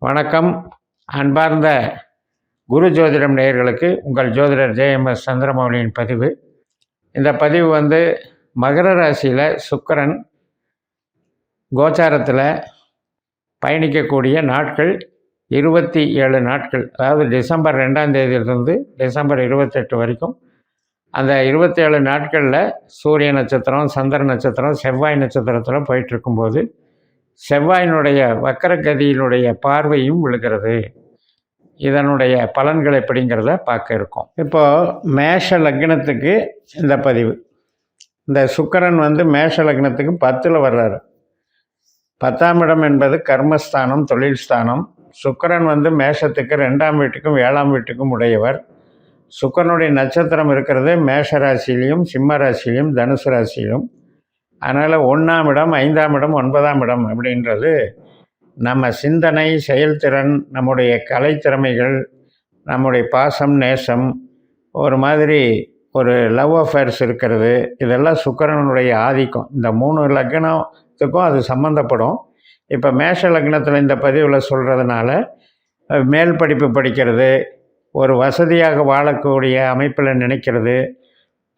வணக்கம். அன்பார்ந்த குரு ஜோதிடம் நேயர்களுக்கு உங்கள் ஜோதிடர் ஜேஎம்எஸ் சந்திரமௌலியின் பதிவு. இந்த பதிவு மகர ராசியில் சுக்கிரன் கோச்சாரத்தில் பயணிக்கக்கூடிய நாட்கள் 27 நாட்கள், அதாவது டிசம்பர் 2ஆம் தேதியிலிருந்து டிசம்பர் 28 வரைக்கும். அந்த 27 நாட்களில் சூரிய நட்சத்திரம், சந்திர நட்சத்திரம், செவ்வாய் நட்சத்திரத்தில் போயிட்டுருக்கும்போது செவ்வாயினுடைய வக்கரகதியினுடைய பார்வையும் விழுகிறது. இதனுடைய பலன்கள் எப்படிங்கிறத பார்க்க இருக்கோம். இப்போது மேஷ லக்னத்துக்கு இந்த பதிவு. இந்த சுக்கிரன் மேஷ லக்னத்துக்கு 10ல் வர்றாரு. 10ஆம் இடம் என்பது கர்மஸ்தானம், தொழில் ஸ்தானம். சுக்கிரன் மேஷத்துக்கு 2ஆம் வீட்டுக்கும் 7ஆம் வீட்டுக்கும் உடையவர். சுக்கிரனுடைய நட்சத்திரம் இருக்கிறது மேஷ ராசியிலையும் சிம்ம ராசியிலையும் தனுசு ராசியிலும். அதனால் 1ஆம் இடம், 5ஆம் இடம், 9ஆம் இடம் அப்படின்றது நம்ம சிந்தனை, செயல்திறன், நம்முடைய கலைத்திறமைகள், நம்முடைய பாசம், நேசம், ஒரு மாதிரி ஒரு லவ் அஃபேர்ஸ் இருக்கிறது. இதெல்லாம் சுக்கிரனுடைய ஆதிக்கம். இந்த 3 லக்னத்துக்கும் அது சம்மந்தப்படும். இப்போ மேஷ லக்னத்தில் இந்த பதிவில் சொல்கிறதுனால மேல் படிப்பு படிக்கிறது, ஒரு வசதியாக வாழக்கூடிய அமைப்பில் நினைக்கிறது,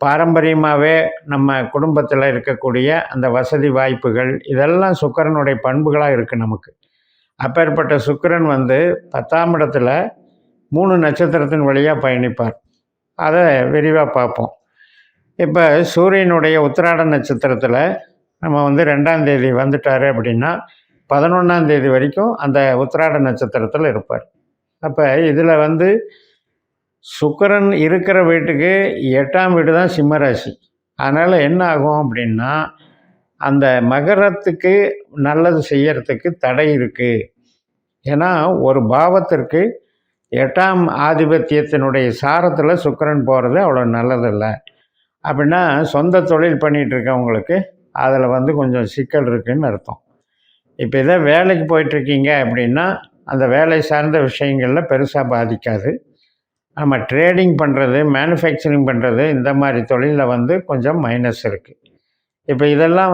பாரம்பரியமாகவே நம்ம குடும்பத்தில் இருக்கக்கூடிய அந்த வசதி வாய்ப்புகள், இதெல்லாம் சுக்கிரனுடைய பண்புகளாக இருக்குது நமக்கு. அப்பேற்பட்ட சுக்கிரன் 10ஆம் இடத்துல 3 நட்சத்திரத்தின் வழியாக பயணிப்பார். அதை விரிவாக பார்ப்போம். இப்போ சூரியனுடைய உத்திராட நட்சத்திரத்தில் நம்ம 2ஆம் தேதி வந்துட்டார் அப்படின்னா 11ஆம் தேதி வரைக்கும் அந்த உத்திராட நட்சத்திரத்தில் இருப்பார். அப்போ இதில் சுக்கிரன் இருக்கிற வீட்டுக்கு 8ஆம் வீடு தான் சிம்மராசி. அதனால் என்ன ஆகும் அப்படின்னா, அந்த மகரத்துக்கு நல்லது செய்யறதுக்கு தடை இருக்குது. ஏன்னா ஒரு பாவத்திற்கு 8ஆம் ஆதிபத்தியத்தினுடைய சாரத்தில் சுக்கிரன் போகிறது அவ்வளோ நல்லதில்லை. அப்படின்னா சொந்த தொழில் பண்ணிகிட்டு இருக்கவங்களுக்கு அதில் கொஞ்சம் சிக்கல் இருக்குதுன்னு அர்த்தம். இப்போ இதை வேலைக்கு போயிட்டுருக்கீங்க அப்படின்னா அந்த வேலை சார்ந்த விஷயங்களில் பெருசாக பாதிக்காது. நம்ம ட்ரேடிங் பண்ணுறது, மேனுஃபேக்சரிங் பண்ணுறது, இந்த மாதிரி தொழிலில் கொஞ்சம் மைனஸ் இருக்குது. இப்போ இதெல்லாம்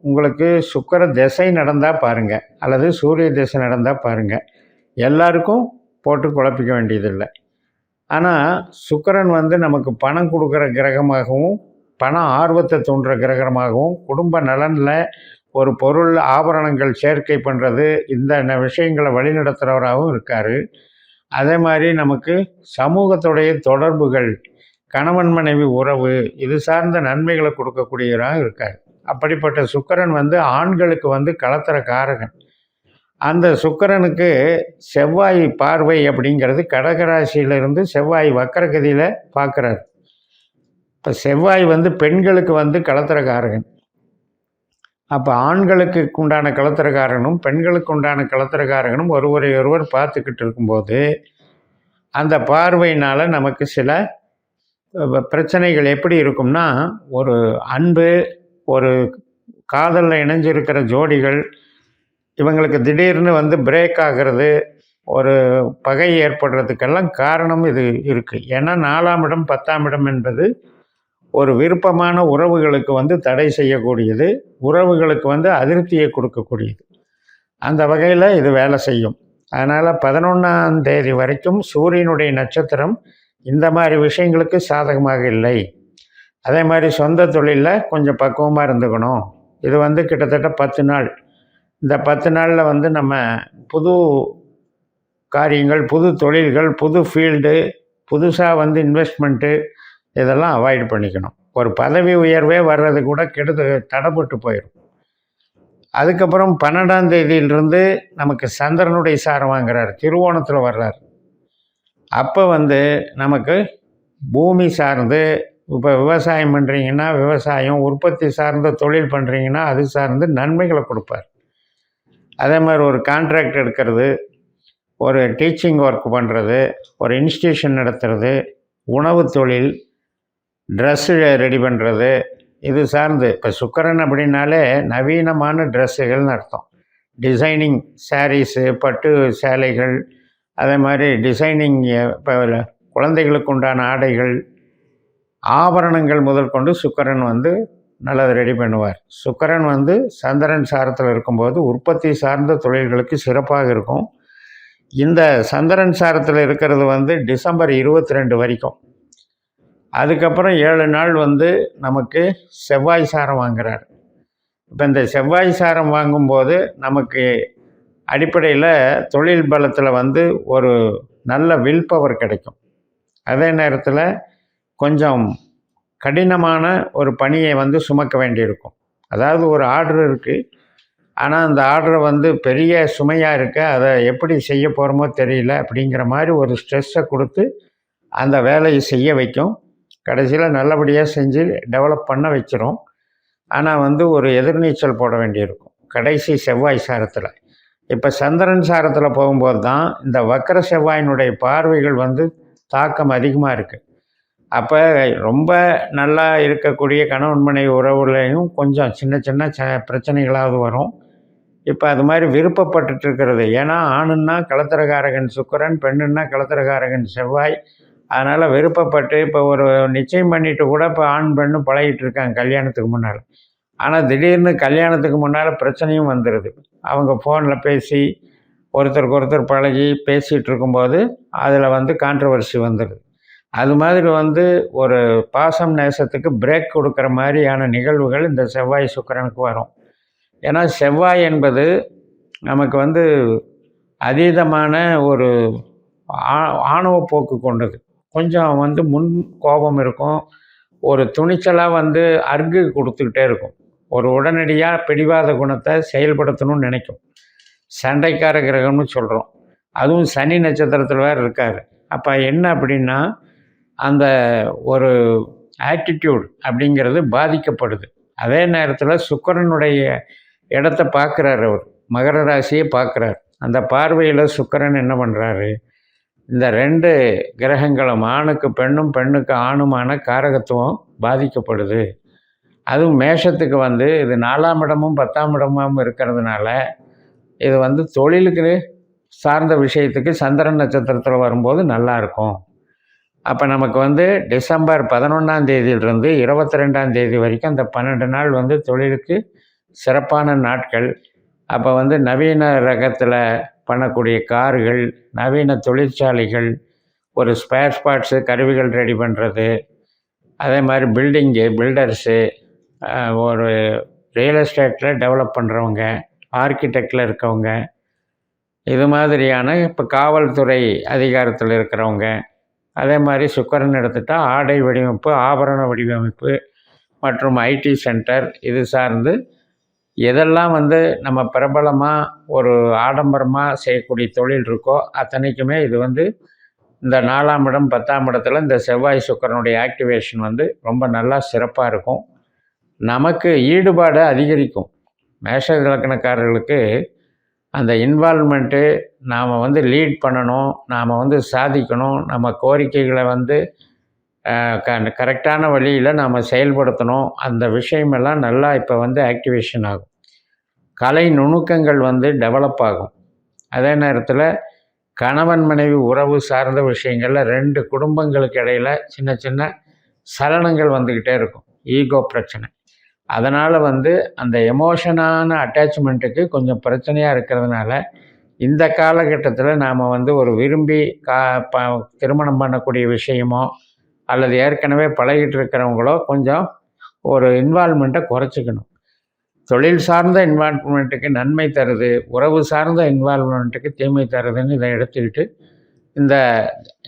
உங்களுக்கு சுக்கிர திசை நடந்தால் பாருங்கள், அல்லது சூரிய திசை நடந்தால் பாருங்கள். எல்லாருக்கும் போட்டு குழப்பிக்க வேண்டியதில்லை. ஆனால் சுக்கிரன் நமக்கு பணம் கொடுக்குற கிரகமாகவும், பண ஆர்வத்தை தூண்டுற கிரகமாகவும், குடும்ப நலனில் ஒரு பொருள் ஆபரணங்கள் சேர்க்கை பண்ணுறது, இந்த விஷயங்களை வழிநடத்துகிறவராகவும் இருக்கார். அதே மாதிரி நமக்கு சமூகத்துடைய தொடர்புகள், கணவன் மனைவி உறவு, இது சார்ந்த நன்மைகளை கொடுக்கக்கூடியவராக இருக்கார். அப்படிப்பட்ட சுக்கிரன் ஆண்களுக்கு கலத்திர காரகன். அந்த சுக்கிரனுக்கு செவ்வாய் பார்வை அப்படிங்கிறது கடகராசியிலிருந்து செவ்வாய் வக்கரகதியில் பார்க்குறாரு. இப்போ செவ்வாய் பெண்களுக்கு கலத்திர காரகன். அப்போ ஆண்களுக்கு உண்டான கலத்திரக்காரனும் பெண்களுக்கு உண்டான கலத்திரக்காரனும் ஒருவரை ஒருவர் பார்த்துக்கிட்டு இருக்கும்போது அந்த பார்வையினால் நமக்கு சில பிரச்சனைகள் எப்படி இருக்கும்னா, ஒரு அன்பு, ஒரு காதலில் இணைஞ்சிருக்கிற ஜோடிகள், இவங்களுக்கு திடீர்னு பிரேக் ஆகிறது, ஒரு பகை ஏற்படுறதுக்கெல்லாம் காரணம் இது இருக்குது. ஏன்னா 4ஆம் இடம் 10ஆம் இடம் என்பது ஒரு விருப்பமான உறவுகளுக்கு தடை செய்யக்கூடியது, உறவுகளுக்கு அதிருப்தியை கொடுக்கக்கூடியது. அந்த வகையில் இது வேலை செய்யும். அதனால் 11ஆம் தேதி வரைக்கும் சூரியனுடைய நட்சத்திரம் இந்த மாதிரி விஷயங்களுக்கு சாதகமாக இல்லை. அதே மாதிரி சொந்த தொழிலில் கொஞ்சம் பக்குவமாக இருந்துக்கணும். இது கிட்டத்தட்ட 10 நாள். இந்த 10 நாளில் நம்ம புது காரியங்கள், புது தொழில்கள், புது ஃபீல்டு, புதுசாக இன்வெஸ்ட்மெண்ட்டு, இதெல்லாம் அவாய்ட் பண்ணிக்கணும். ஒரு பதவி உயர்வே வர்றது கூட தடைப்பட்டு போயிடும். அதுக்கப்புறம் 12ஆம் தேதியிலிருந்து நமக்கு சந்திரனுடைய சாரம் வாங்குறார், திருவோணத்தில் வர்றார். அப்போ நமக்கு பூமி சார்ந்து, இப்போ விவசாயம் பண்ணுறீங்கன்னா விவசாயம், உற்பத்தி சார்ந்த தொழில் பண்ணுறீங்கன்னா அது சார்ந்து நன்மைகளை கொடுப்பார். அதே மாதிரி ஒரு கான்ட்ராக்ட் எடுக்கிறது, ஒரு டீச்சிங் ஒர்க் பண்ணுறது, ஒரு இன்ஸ்டியூஷன் நடத்துறது, உணவு தொழில், ட்ரெஸ்ஸு ரெடி பண்ணுறது, இது சார்ந்து. இப்போ சுக்கிரன் அப்படின்னாலே நவீனமான ட்ரெஸ்ஸுகள்னு அர்த்தம். டிசைனிங் சாரீஸு, பட்டு சேலைகள், அதே மாதிரி டிசைனிங், இப்போ குழந்தைகளுக்கு உண்டான ஆடைகள், ஆபரணங்கள் முதல் கொண்டு சுக்கிரன் நல்லது ரெடி பண்ணுவார். சுக்கிரன் சந்திரன் சாரத்தில் இருக்கும்போது உற்பத்தி சார்ந்த தொழில்களுக்கு சிறப்பாக இருக்கும். இந்த சந்திரன் சாரத்தில் இருக்கிறது வந்து டிசம்பர் 22 வரைக்கும். அதுக்கப்புறம் 7 நாள் வந்து நமக்கு செவ்வாய் சாரம் வாங்குறார். இப்போ இந்த செவ்வாய் சாரம் வாங்கும்போது நமக்கு அடிப்படையில் தொழில் பலத்தில் வந்து ஒரு நல்ல வில் பவர் கிடைக்கும். அதே நேரத்தில் கொஞ்சம் கடினமான ஒரு பணியை வந்து சுமக்க வேண்டியிருக்கும். அதாவது ஒரு ஆர்டர் இருக்குது, ஆனால் அந்த ஆர்டரை வந்து பெரிய சுமையாக இருக்க, அதை எப்படி செய்ய போகிறோமோ தெரியல அப்படிங்கிற மாதிரி ஒரு ஸ்ட்ரெஸ்ஸை கொடுத்து அந்த வேலையை செய்ய வைக்கும். கடைசியில் நல்லபடியாக செஞ்சு டெவலப் பண்ண வச்சிரும். ஆனால் வந்து ஒரு எதிர்நீச்சல் போட வேண்டியிருக்கும் கடைசி செவ்வாய் சாரத்தில். இப்போ சந்திரன் சாரத்தில் போகும்போது தான் இந்த வக்கர செவ்வாயினுடைய பார்வைகள் வந்து தாக்கம் அதிகமாக இருக்குது. அப்போ ரொம்ப நல்லா இருக்கக்கூடிய கணவன் மனைவி உறவுலையும் கொஞ்சம் சின்ன சின்ன பிரச்சனைகளாவது வரும். இப்போ அது மாதிரி விருப்பப்பட்டுட்டு இருக்கிறது. ஏன்னா ஆணுன்னா களத்திரகாரகன் சுக்கிரன், பெண்ணுன்னா களத்திரகாரகன் செவ்வாய். அதனால் விருப்பப்பட்டு இப்போ ஒரு நிச்சயம் பண்ணிட்டு கூட இப்போ ஆண் பெண்ணு பழகிட்டு இருக்காங்க கல்யாணத்துக்கு முன்னால். ஆனால் திடீர்னு கல்யாணத்துக்கு முன்னால் பிரச்சனையும் வந்துடுது. அவங்க ஃபோனில் பேசி ஒருத்தருக்கு ஒருத்தர் பழகி பேசிகிட்டு இருக்கும்போது அதில் வந்து கான்ட்ரவர்சி வந்துடுது. அது மாதிரி வந்து ஒரு பாசம் நேசத்துக்கு பிரேக் கொடுக்குற மாதிரியான நிகழ்வுகள் இந்த செவ்வாய் சுக்கிரனுக்கு வரும். ஏன்னா செவ்வாய் என்பது நமக்கு வந்து அதீதமான ஒரு ஆணவ போக்கு கொண்டது. கொஞ்சம் வந்து முன் கோபம் இருக்கும், ஒரு துணிச்சலாக வந்து அர்கு கொடுத்துக்கிட்டே இருக்கும், ஒரு உடனடியாக பிடிவாத குணத்தை செயல்படுத்தணும்னு நினைக்கும். சண்டைக்கார கிரகம்னு சொல்கிறோம். அதுவும் சனி நட்சத்திரத்தில் வேறு இருக்கார். அப்போ என்ன அப்படின்னா அந்த ஒரு ஆட்டிடியூட் அப்படிங்கிறது பாதிக்கப்படுது. அதே நேரத்தில் சுக்கிரனுடைய இடத்த பார்க்குறாரு, அவர் மகர ராசியை பார்க்குறார். அந்த பார்வையில் சுக்கிரன் என்ன பண்ணுறாரு, இந்த 2 கிரகங்களும் ஆணுக்கு பெண்ணும் பெண்ணுக்கு ஆணுமான காரகத்துவம் பாதிக்கப்படுது. அதுவும் மேஷத்துக்கு வந்து இது 4ஆம் இடமும் 10ஆம் இடமும் இருக்கிறதுனால இது வந்து தொழிலுக்கு சார்ந்த விஷயத்துக்கு சந்திரன் நட்சத்திரத்தில் வரும்போது நல்லாயிருக்கும். அப்போ நமக்கு வந்து டிசம்பர் 11ஆம் தேதியிலிருந்து 22ஆம் தேதி வரைக்கும் அந்த 12 நாள் வந்து தொழிலுக்கு சிறப்பான நாட்கள். அப்போ வந்து நவீன ரகத்தில் பண்ணக்கூடிய கார்கள், நவீன தொழிற்சாலைகள், ஒரு ஸ்பேர் பார்ட்ஸு கருவிகள் ரெடி பண்ணுறது, அதே மாதிரி பில்டர்ஸு, ஒரு ரியல் எஸ்டேட்டில் டெவலப் பண்ணுறவங்க, ஆர்கிடெக்டில் இருக்கவங்க, இது மாதிரியான இப்போ காவல்துறை அதிகாரத்தில் இருக்கிறவங்க, அதே மாதிரி சுக்கிரன் எடுத்துட்டால் ஆடை வடிவமைப்பு, ஆபரண வடிவமைப்பு மற்றும் ஐடி சென்டர், இது சார்ந்து எதெல்லாம் வந்து நம்ம பிரபலமாக ஒரு ஆடம்பரமாக செய்யக்கூடிய தொழில் இருக்கோ அத்தனைக்குமே இது வந்து இந்த 4ஆம் இடம் 10ஆம் இடத்துல இந்த செவ்வாய் சுக்கிரனுடைய ஆக்டிவேஷன் வந்து ரொம்ப நல்லா சிறப்பாக இருக்கும். நமக்கு ஈடுபாடு அதிகரிக்கும். மேஷ இலக்கணக்காரர்களுக்கு அந்த இன்வால்மெண்ட்டு, நாம் வந்து லீட் பண்ணணும், நாம் வந்து சாதிக்கணும், நம்ம கோரிக்கைகளை வந்து கரெக்டான வழியில் நாம் செயல்படுத்தணும், அந்த விஷயமெல்லாம் நல்லா இப்போ வந்து ஆக்டிவேஷன் ஆகும். கலை நுணுக்கங்கள் வந்து டெவலப் ஆகும். அதே நேரத்தில் கணவன் மனைவி உறவு சார்ந்த விஷயங்களில் 2 குடும்பங்களுக்கு இடையில் சின்ன சின்ன சலனங்கள் வந்துக்கிட்டே இருக்கும், ஈகோ பிரச்சனை. அதனால் வந்து அந்த எமோஷனான அட்டாச்மெண்ட்டுக்கு கொஞ்சம் பிரச்சனையாக இருக்கிறதுனால இந்த காலகட்டத்தில் நாம் வந்து ஒரு விரும்பி திருமணம் பண்ணக்கூடிய விஷயமோ அல்லது ஏற்கனவே பழகிட்டு இருக்கிறவங்களோ கொஞ்சம் ஒரு இன்வால்மெண்ட்டை குறைச்சிக்கணும். தொழில் சார்ந்த இன்வால்மெண்ட்டுக்கு நன்மை தருது, உறவு சார்ந்த இன்வால்மெண்ட்டுக்கு தீமை தருதுன்னு இதை எடுத்துக்கிட்டு இந்த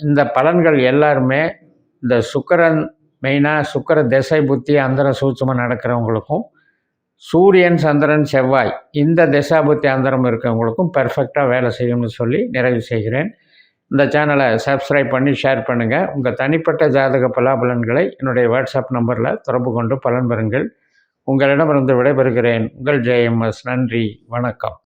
இந்த பலன்கள் எல்லாருமே இந்த சுக்கிரன் மெயினாக சுக்கிர திசை புத்தி அந்தர சூட்சமாக நடக்கிறவங்களுக்கும், சூரியன் சந்திரன் செவ்வாய் இந்த திசா புத்தி அந்தரம் இருக்கிறவங்களுக்கும் பெர்ஃபெக்டாக வேலை செய்யணும்னு சொல்லி நிறைவு செய்கிறேன். இந்த சேனலை சப்ஸ்கிரைப் பண்ணி ஷேர் பண்ணுங்கள். உங்கள் தனிப்பட்ட ஜாதக பலாபலன்களை என்னுடைய வாட்ஸ்அப் நம்பரில் தொடர்பு கொண்டு பலன் பெறுங்கள். உங்களிடமிருந்து விடைபெறுகிறேன். உங்கள் JMS. நன்றி, வணக்கம்.